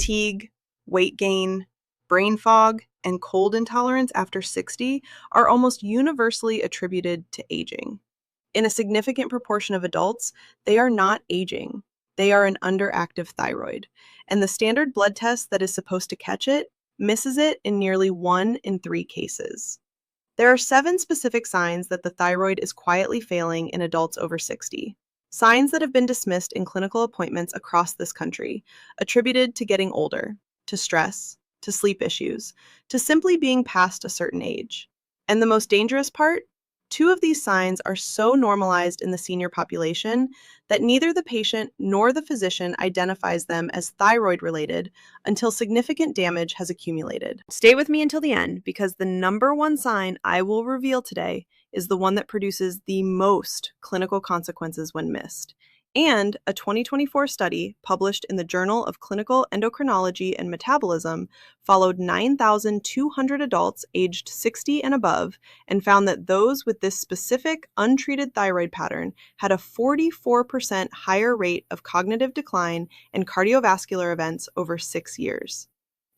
Fatigue, weight gain, brain fog, and cold intolerance after 60 are almost universally attributed to aging. In a significant proportion of adults, they are not aging. They are an underactive thyroid, and the standard blood test that is supposed to catch it misses it in nearly 1 in 3 cases. There are 7 specific signs that the thyroid is quietly failing in adults over 60. Signs that have been dismissed in clinical appointments across this country, attributed to getting older, to stress, to sleep issues, to simply being past a certain age. And the most dangerous part? 2 of these signs are so normalized in the senior population that neither the patient nor the physician identifies them as thyroid-related until significant damage has accumulated. Stay with me until the end, because the number 1 sign I will reveal today is the one that produces the most clinical consequences when missed. And a 2024 study published in the Journal of Clinical Endocrinology and Metabolism followed 9,200 adults aged 60 and above and found that those with this specific untreated thyroid pattern had a 44% higher rate of cognitive decline and cardiovascular events over 6 years.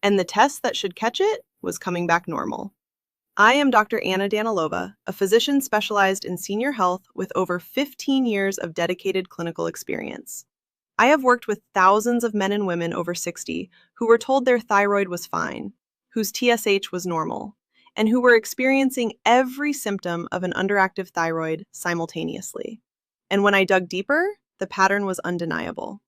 And the test that should catch it was coming back normal. I am Dr. Anna Danilova, a physician specialized in senior health with over 15 years of dedicated clinical experience. I have worked with thousands of men and women over 60 who were told their thyroid was fine, whose TSH was normal, and who were experiencing every symptom of an underactive thyroid simultaneously. And when I dug deeper, the pattern was undeniable.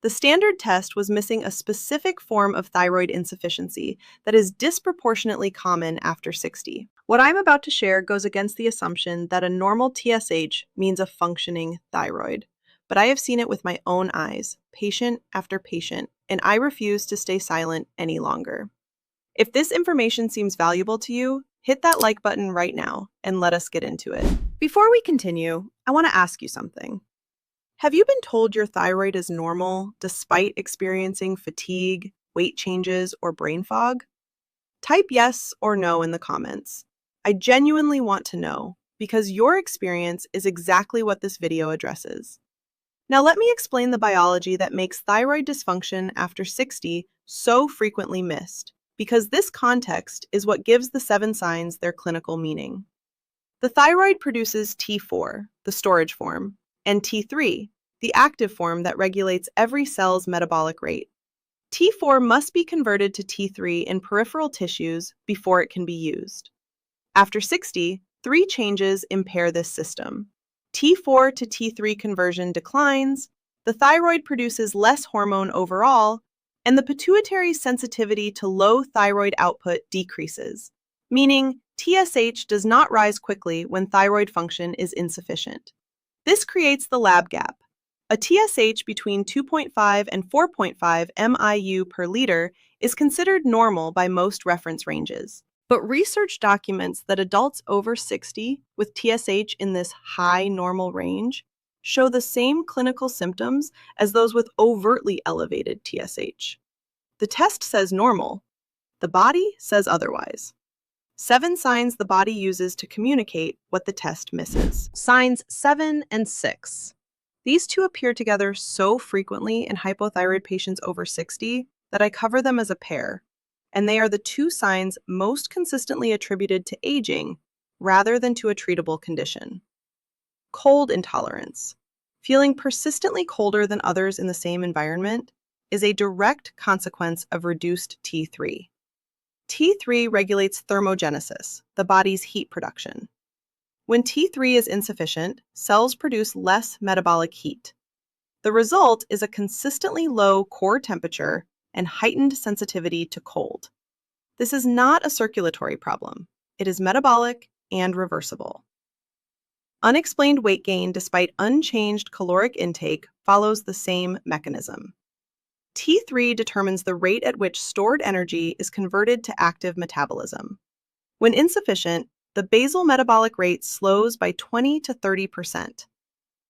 The standard test was missing a specific form of thyroid insufficiency that is disproportionately common after 60. What I'm about to share goes against the assumption that a normal TSH means a functioning thyroid, but I have seen it with my own eyes, patient after patient, and I refuse to stay silent any longer. If this information seems valuable to you, hit that like button right now and let us get into it. Before we continue, I want to ask you something. Have you been told your thyroid is normal despite experiencing fatigue, weight changes, or brain fog? Type yes or no in the comments. I genuinely want to know, because your experience is exactly what this video addresses. Now let me explain the biology that makes thyroid dysfunction after 60 so frequently missed, because this context is what gives the 7 signs their clinical meaning. The thyroid produces T4, the storage form, and T3, the active form that regulates every cell's metabolic rate. T4 must be converted to T3 in peripheral tissues before it can be used. After 60, 3 changes impair this system. T4 to T3 conversion declines, the thyroid produces less hormone overall, and the pituitary sensitivity to low thyroid output decreases, meaning TSH does not rise quickly when thyroid function is insufficient. This creates the lab gap. A TSH between 2.5 and 4.5 MIU per liter is considered normal by most reference ranges. But research documents that adults over 60 with TSH in this high normal range show the same clinical symptoms as those with overtly elevated TSH. The test says normal. The body says otherwise. 7 signs the body uses to communicate what the test misses. Signs 7 and 6. These 2 appear together so frequently in hypothyroid patients over 60 that I cover them as a pair, and they are the 2 signs most consistently attributed to aging rather than to a treatable condition. Cold intolerance. Feeling persistently colder than others in the same environment is a direct consequence of reduced T3. T3 regulates thermogenesis, the body's heat production. When T3 is insufficient, cells produce less metabolic heat. The result is a consistently low core temperature and heightened sensitivity to cold. This is not a circulatory problem. It is metabolic and reversible. Unexplained weight gain despite unchanged caloric intake follows the same mechanism. T3 determines the rate at which stored energy is converted to active metabolism. When insufficient, the basal metabolic rate slows by 20 to 30%.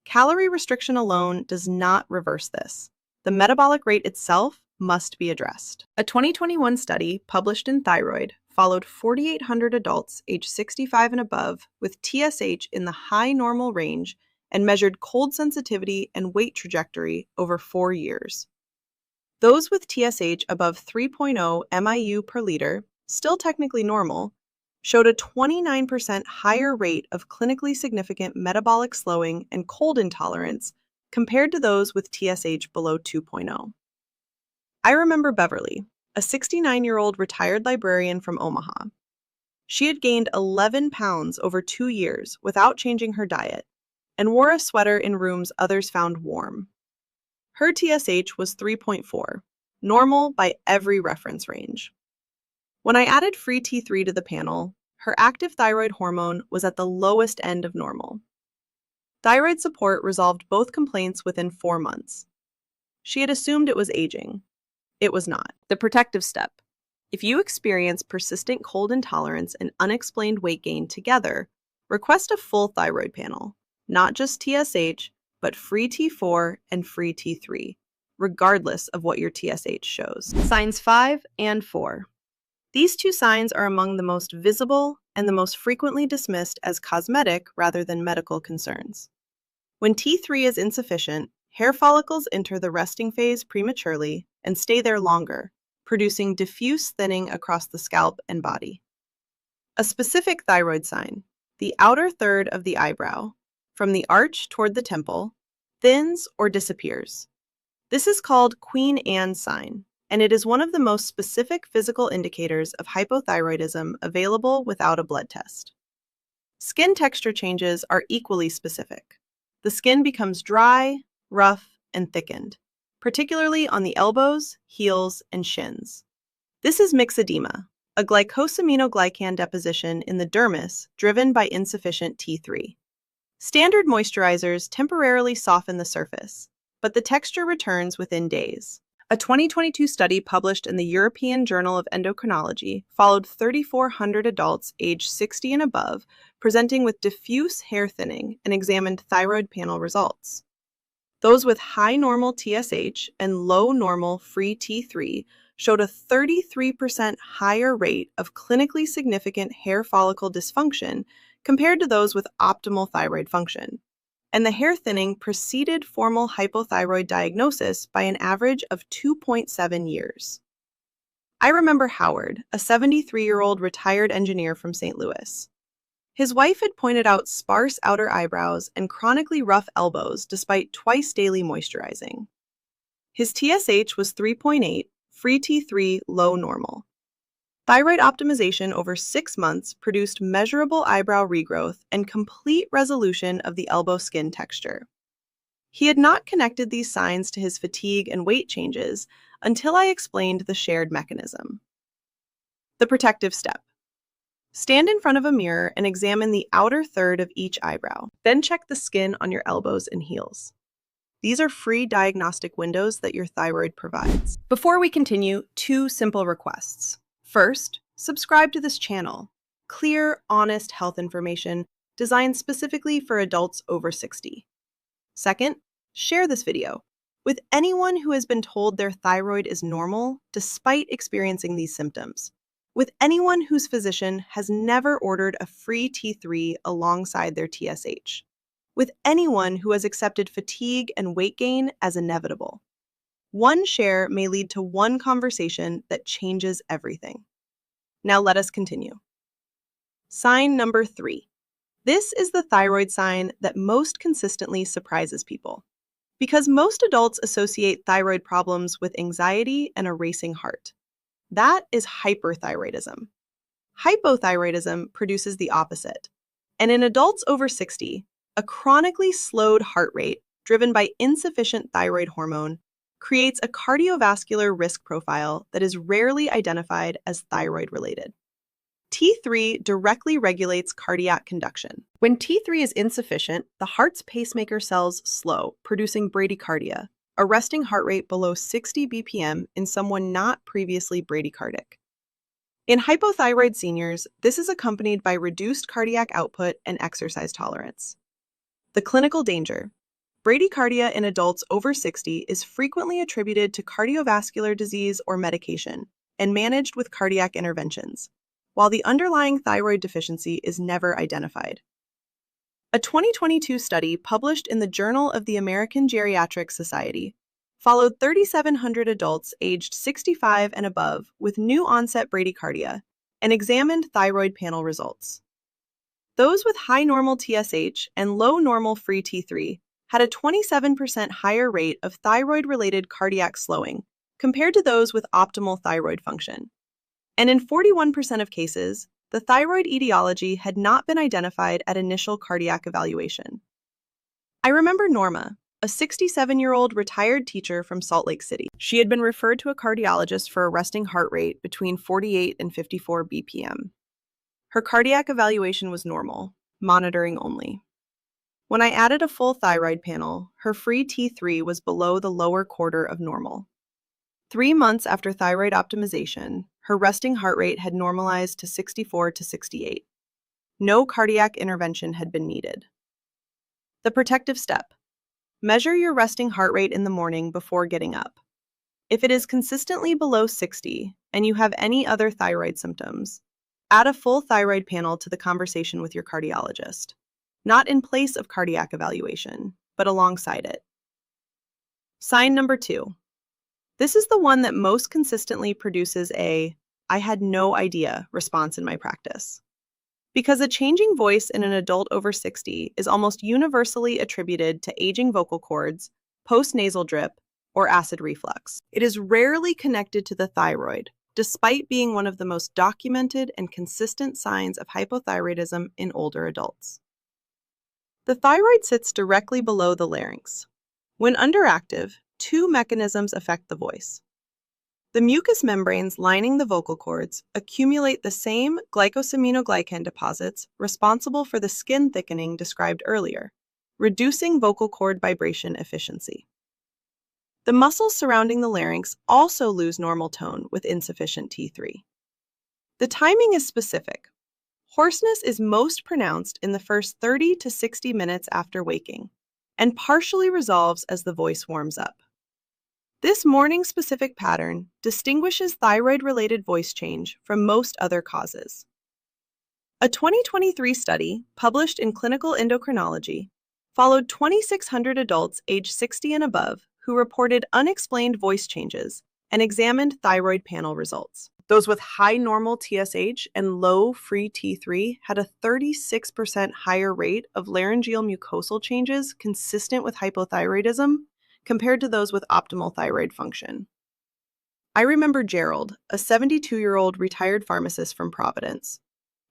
Calorie restriction alone does not reverse this. The metabolic rate itself must be addressed. A 2021 study published in Thyroid followed 4,800 adults aged 65 and above with TSH in the high normal range and measured cold sensitivity and weight trajectory over 4 years. Those with TSH above 3.0 MIU per liter, still technically normal, showed a 29% higher rate of clinically significant metabolic slowing and cold intolerance compared to those with TSH below 2.0. I remember Beverly, a 69-year-old retired librarian from Omaha. She had gained 11 pounds over 2 years without changing her diet and wore a sweater in rooms others found warm. Her TSH was 3.4, normal by every reference range. When I added free T3 to the panel, her active thyroid hormone was at the lowest end of normal. Thyroid support resolved both complaints within 4 months. She had assumed it was aging. It was not. The protective step. If you experience persistent cold intolerance and unexplained weight gain together, request a full thyroid panel, not just TSH, but free T4 and free T3, regardless of what your TSH shows. Signs 5 and 4. These two signs are among the most visible and the most frequently dismissed as cosmetic rather than medical concerns. When T3 is insufficient, hair follicles enter the resting phase prematurely and stay there longer, producing diffuse thinning across the scalp and body. A specific thyroid sign, the outer third of the eyebrow, from the arch toward the temple, thins or disappears. This is called Queen Anne's sign, and it is one of the most specific physical indicators of hypothyroidism available without a blood test. Skin texture changes are equally specific. The skin becomes dry, rough, and thickened, particularly on the elbows, heels, and shins. This is myxedema, a glycosaminoglycan deposition in the dermis driven by insufficient T3. Standard moisturizers temporarily soften the surface, but the texture returns within days. A 2022 study published in the European Journal of Endocrinology followed 3,400 adults aged 60 and above presenting with diffuse hair thinning and examined thyroid panel results. Those with high normal TSH and low normal free T3 showed a 33% higher rate of clinically significant hair follicle dysfunction compared to those with optimal thyroid function. And the hair thinning preceded formal hypothyroid diagnosis by an average of 2.7 years. I remember Howard, a 73-year-old retired engineer from St. Louis. His wife had pointed out sparse outer eyebrows and chronically rough elbows despite twice daily moisturizing. His TSH was 3.8, free T3 low normal. Thyroid optimization over 6 months produced measurable eyebrow regrowth and complete resolution of the elbow skin texture. He had not connected these signs to his fatigue and weight changes until I explained the shared mechanism. The protective step. Stand in front of a mirror and examine the outer third of each eyebrow. Then check the skin on your elbows and heels. These are free diagnostic windows that your thyroid provides. Before we continue, 2 simple requests. First, subscribe to this channel. Clear, honest health information designed specifically for adults over 60. Second, share this video with anyone who has been told their thyroid is normal despite experiencing these symptoms. With anyone whose physician has never ordered a free T3 alongside their TSH. With anyone who has accepted fatigue and weight gain as inevitable. One share may lead to one conversation that changes everything. Now let us continue. Sign number 3. This is the thyroid sign that most consistently surprises people. Because most adults associate thyroid problems with anxiety and a racing heart. That is hyperthyroidism. Hypothyroidism produces the opposite. And in adults over 60, a chronically slowed heart rate driven by insufficient thyroid hormone creates a cardiovascular risk profile that is rarely identified as thyroid-related. T3 directly regulates cardiac conduction. When T3 is insufficient, the heart's pacemaker cells slow, producing bradycardia, a resting heart rate below 60 BPM in someone not previously bradycardic. In hypothyroid seniors, this is accompanied by reduced cardiac output and exercise tolerance. The clinical danger. Bradycardia in adults over 60 is frequently attributed to cardiovascular disease or medication and managed with cardiac interventions, while the underlying thyroid deficiency is never identified. A 2022 study published in the Journal of the American Geriatric Society followed 3,700 adults aged 65 and above with new onset bradycardia and examined thyroid panel results. Those with high normal TSH and low normal free T3 had a 27% higher rate of thyroid-related cardiac slowing compared to those with optimal thyroid function. And in 41% of cases, the thyroid etiology had not been identified at initial cardiac evaluation. I remember Norma, a 67-year-old retired teacher from Salt Lake City. She had been referred to a cardiologist for a resting heart rate between 48 and 54 BPM. Her cardiac evaluation was normal, monitoring only. When I added a full thyroid panel, her free T3 was below the lower quarter of normal. 3 months after thyroid optimization, her resting heart rate had normalized to 64 to 68. No cardiac intervention had been needed. The protective step. Measure your resting heart rate in the morning before getting up. If it is consistently below 60 and you have any other thyroid symptoms, add a full thyroid panel to the conversation with your cardiologist, not in place of cardiac evaluation, but alongside it. Sign number 2. This is the one that most consistently produces a "I had no idea" response in my practice. Because a changing voice in an adult over 60 is almost universally attributed to aging vocal cords, postnasal drip, or acid reflux. It is rarely connected to the thyroid, despite being one of the most documented and consistent signs of hypothyroidism in older adults. The thyroid sits directly below the larynx. When underactive, 2 mechanisms affect the voice. The mucous membranes lining the vocal cords accumulate the same glycosaminoglycan deposits responsible for the skin thickening described earlier, reducing vocal cord vibration efficiency. The muscles surrounding the larynx also lose normal tone with insufficient T3. The timing is specific. Hoarseness is most pronounced in the first 30 to 60 minutes after waking, and partially resolves as the voice warms up. This morning-specific pattern distinguishes thyroid-related voice change from most other causes. A 2023 study, published in Clinical Endocrinology, followed 2,600 adults aged 60 and above who reported unexplained voice changes and examined thyroid panel results. Those with high normal TSH and low free T3 had a 36% higher rate of laryngeal mucosal changes consistent with hypothyroidism compared to those with optimal thyroid function. I remember Gerald, a 72-year-old retired pharmacist from Providence.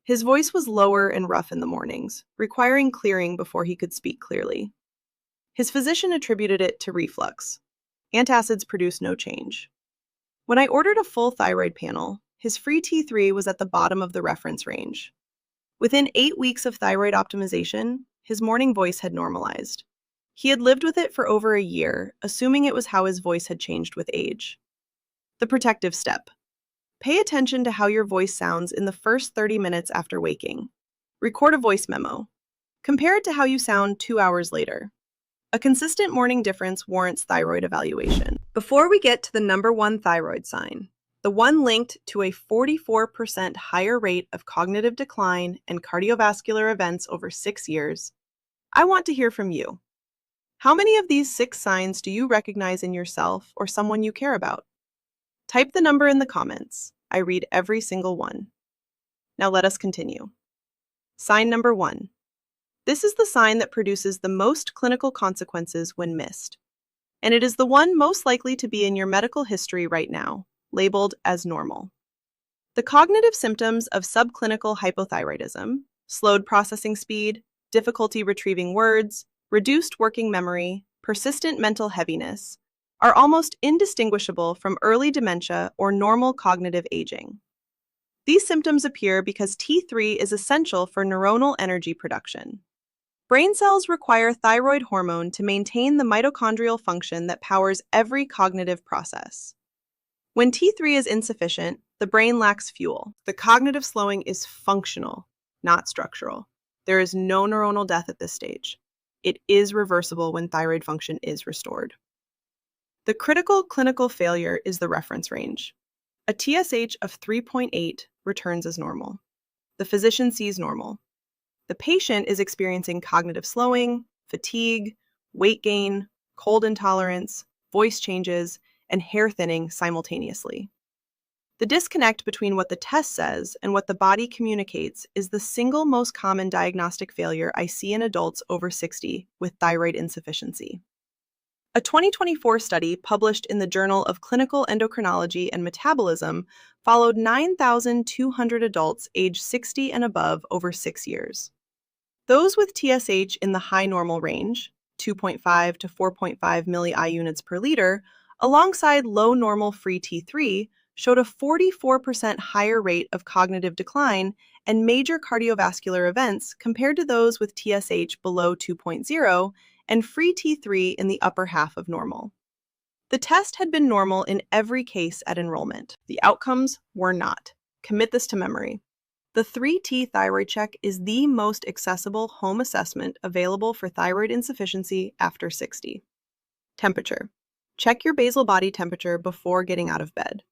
His voice was lower and rough in the mornings, requiring clearing before he could speak clearly. His physician attributed it to reflux. Antacids produced no change. When I ordered a full thyroid panel, his free T3 was at the bottom of the reference range. Within 8 weeks of thyroid optimization, his morning voice had normalized. He had lived with it for over a year, assuming it was how his voice had changed with age. The protective step. Pay attention to how your voice sounds in the first 30 minutes after waking. Record a voice memo. Compare it to how you sound 2 hours later. A consistent morning difference warrants thyroid evaluation. Before we get to the number 1 thyroid sign, the one linked to a 44% higher rate of cognitive decline and cardiovascular events over 6 years, I want to hear from you. How many of these 6 signs do you recognize in yourself or someone you care about? Type the number in the comments. I read every single one. Now let us continue. Sign number 1. This is the sign that produces the most clinical consequences when missed. And it is the one most likely to be in your medical history right now, labeled as normal. The cognitive symptoms of subclinical hypothyroidism, slowed processing speed, difficulty retrieving words, reduced working memory, persistent mental heaviness, are almost indistinguishable from early dementia or normal cognitive aging. These symptoms appear because T3 is essential for neuronal energy production. Brain cells require thyroid hormone to maintain the mitochondrial function that powers every cognitive process. When T3 is insufficient, the brain lacks fuel. The cognitive slowing is functional, not structural. There is no neuronal death at this stage. It is reversible when thyroid function is restored. The critical clinical failure is the reference range. A TSH of 3.8 returns as normal. The physician sees normal. The patient is experiencing cognitive slowing, fatigue, weight gain, cold intolerance, voice changes, and hair thinning simultaneously. The disconnect between what the test says and what the body communicates is the single most common diagnostic failure I see in adults over 60 with thyroid insufficiency. A 2024 study published in the Journal of Clinical Endocrinology and Metabolism followed 9,200 adults aged 60 and above over 6 years. Those with TSH in the high normal range, 2.5 to 4.5 milli units per liter, alongside low normal free T3, showed a 44% higher rate of cognitive decline and major cardiovascular events compared to those with TSH below 2.0 and free T3 in the upper half of normal. The test had been normal in every case at enrollment. The outcomes were not. Commit this to memory. The 3T thyroid check is the most accessible home assessment available for thyroid insufficiency after 60. Temperature. Check your basal body temperature before getting out of bed.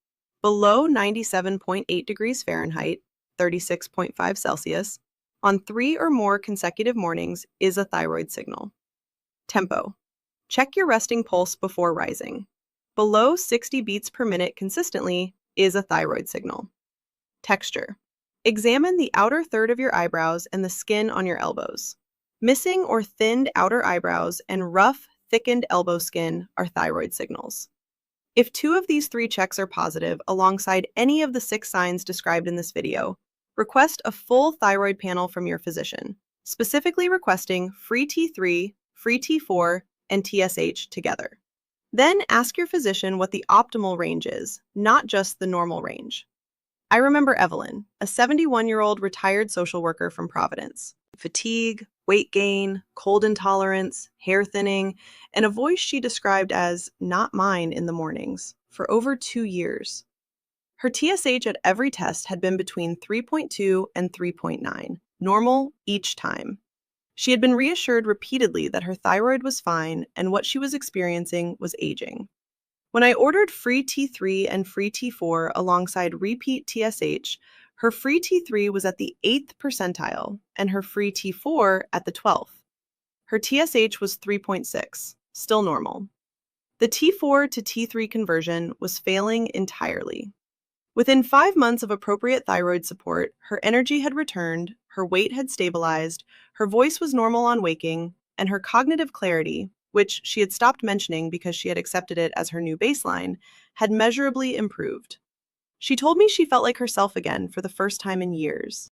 Below 97.8 degrees Fahrenheit, 36.5 Celsius, on 3 or more consecutive mornings is a thyroid signal. Tempo. Check your resting pulse before rising. Below 60 beats per minute consistently is a thyroid signal. Texture. Examine the outer third of your eyebrows and the skin on your elbows. Missing or thinned outer eyebrows and rough, thickened elbow skin are thyroid signals. If 2 of these 3 checks are positive alongside any of the 6 signs described in this video, request a full thyroid panel from your physician, specifically requesting free T3, free T4, and TSH together. Then ask your physician what the optimal range is, not just the normal range. I remember Evelyn, a 71-year-old retired social worker from Providence. Fatigue, weight gain, cold intolerance, hair thinning, and a voice she described as not mine in the mornings for over 2 years. Her TSH at every test had been between 3.2 and 3.9, normal each time. She had been reassured repeatedly that her thyroid was fine and what she was experiencing was aging. When I ordered free T3 and free T4 alongside repeat TSH, her free T3 was at the 8th percentile and her free T4 at the 12th. Her TSH was 3.6, still normal. The T4 to T3 conversion was failing entirely. Within 5 months of appropriate thyroid support, her energy had returned, her weight had stabilized, her voice was normal on waking, and her cognitive clarity, which she had stopped mentioning because she had accepted it as her new baseline, had measurably improved. She told me she felt like herself again for the first time in years.